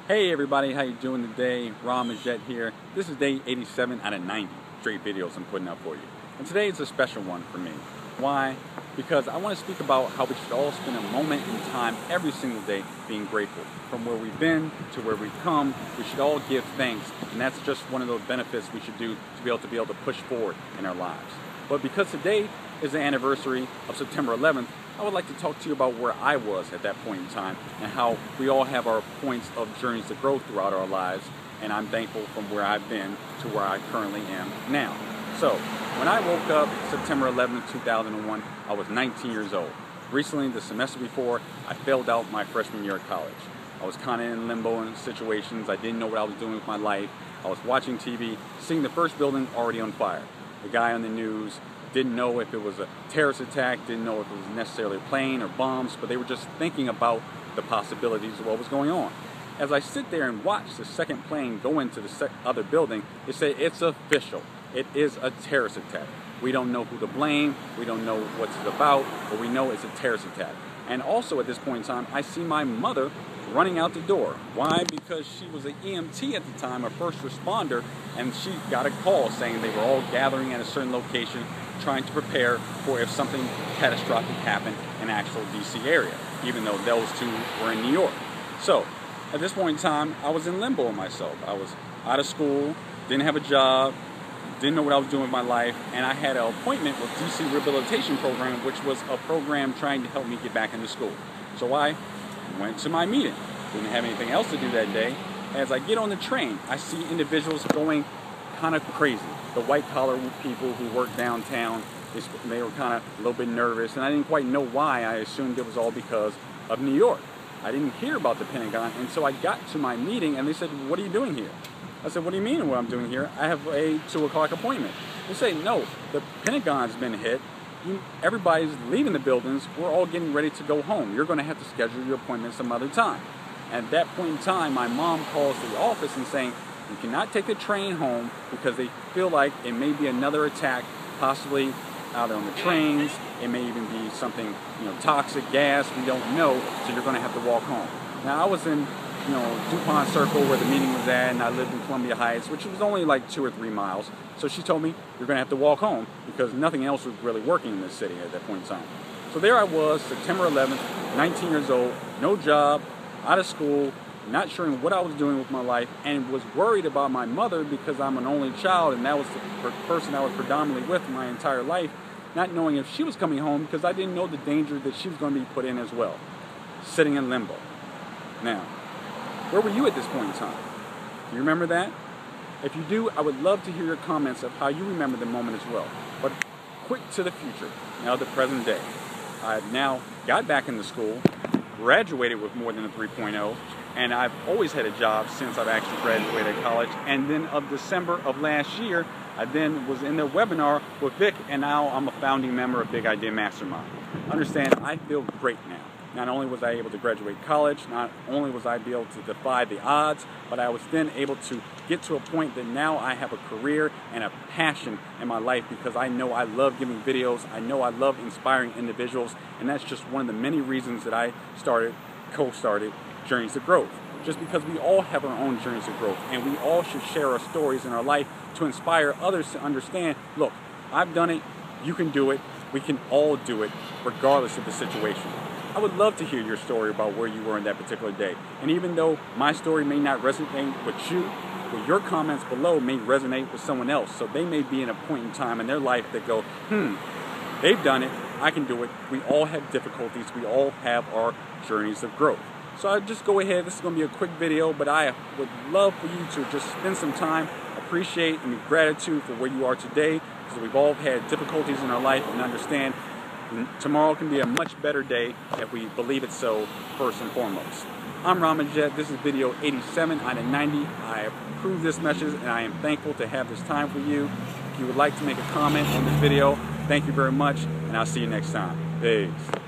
Hey everybody, how you doing today? Jet here. This is day 87 out of 90 straight videos I'm putting up for you. And today is a special one for me. Why? Because I want to speak about how we should all spend a moment in time every single day being grateful. From where we've been to where we've come, we should all give thanks, and that's just one of those benefits we should do to be able to push forward in our lives. But because today is the anniversary of September 11th, I would like to talk to you about where I was at that point in time and how we all have our points of journeys to grow throughout our lives, and I'm thankful from where I've been to where I currently am now. So, when I woke up September 11th, 2001, I was 19 years old. Recently, the semester before, I failed out my freshman year of college. I was kind of in limbo in situations. I didn't know what I was doing with my life. I was watching TV, seeing the first building already on fire. The guy on the news didn't know if it was a terrorist attack, didn't know if it was necessarily a plane or bombs, but they were just thinking about the possibilities of what was going on. As I sit there and watch the second plane go into the other building, they say it's official. It is a terrorist attack. We don't know who to blame, we don't know what it's about, but we know it's a terrorist attack. And also at this point in time, I see my mother running out the door. Why? Because she was an EMT at the time, a first responder, and she got a call saying they were all gathering at a certain location trying to prepare for if something catastrophic happened in actual DC area, even though those two were in New York. So, at this point in time, I was in limbo myself. I was out of school, didn't have a job, didn't know what I was doing with my life, and I had an appointment with DC Rehabilitation Program, which was a program trying to help me get back into school. So I went to my meeting. Didn't have anything else to do that day. As I get on the train, I see individuals going kind of crazy. The white-collar people who work downtown, they were kind of a little bit nervous, and I didn't quite know why. I assumed it was all because of New York. I didn't hear about the Pentagon, and so I got to my meeting, and they said, "What are you doing here?" I said, "What do you mean what I'm doing here? I have a 2 o'clock appointment." They say, "No, the Pentagon's been hit. Everybody's leaving the buildings. We're all getting ready to go home. You're going to have to schedule your appointment some other time." At that point in time, my mom calls the office and saying, "You cannot take the train home because they feel like it may be another attack, possibly out on the trains. It may even be something, toxic gas. We don't know. So you're going to have to walk home." Now, I was in, DuPont Circle where the meeting was at, and I lived in Columbia Heights, which was only like 2 or 3 miles. So she told me, "You're going to have to walk home," because nothing else was really working in this city at that point in time. So there I was, September 11th, 19 years old, no job, out of school, not sure what I was doing with my life, and was worried about my mother because I'm an only child, and that was the person I was predominantly with my entire life, not knowing if she was coming home because I didn't know the danger that she was going to be put in as well, sitting in limbo. Now, where were you at this point in time? Do you remember that? If you do, I would love to hear your comments of how you remember the moment as well. But quick to the future, now the present day. I now got back into school, graduated with more than a 3.0, and I've always had a job since I've actually graduated college. And then of December of last year, I then was in their webinar with Vic, and now I'm a founding member of Big Idea Mastermind. Understand, I feel great now. Not only was I able to graduate college, not only was I able to defy the odds, but I was then able to get to a point that now I have a career and a passion in my life because I know I love giving videos, I know I love inspiring individuals, and that's just one of the many reasons that I co-started Journeys to Growth. Just because we all have our own journeys to growth, and we all should share our stories in our life to inspire others to understand, look, I've done it, you can do it, we can all do it, regardless of the situation. I would love to hear your story about where you were in that particular day. And even though my story may not resonate with you, but your comments below may resonate with someone else. So they may be in a point in time in their life that go, they've done it, I can do it. We all have difficulties, we all have our journeys of growth. So I just go ahead, this is going to be a quick video, but I would love for you to just spend some time, appreciate and be gratitude for where you are today, because we've all had difficulties in our life, and understand tomorrow can be a much better day if we believe it so, first and foremost. I'm Jet. This is video 87 out of 90. I approve this message, and I am thankful to have this time for you. If you would like to make a comment on this video, thank you very much, and I'll see you next time. Peace.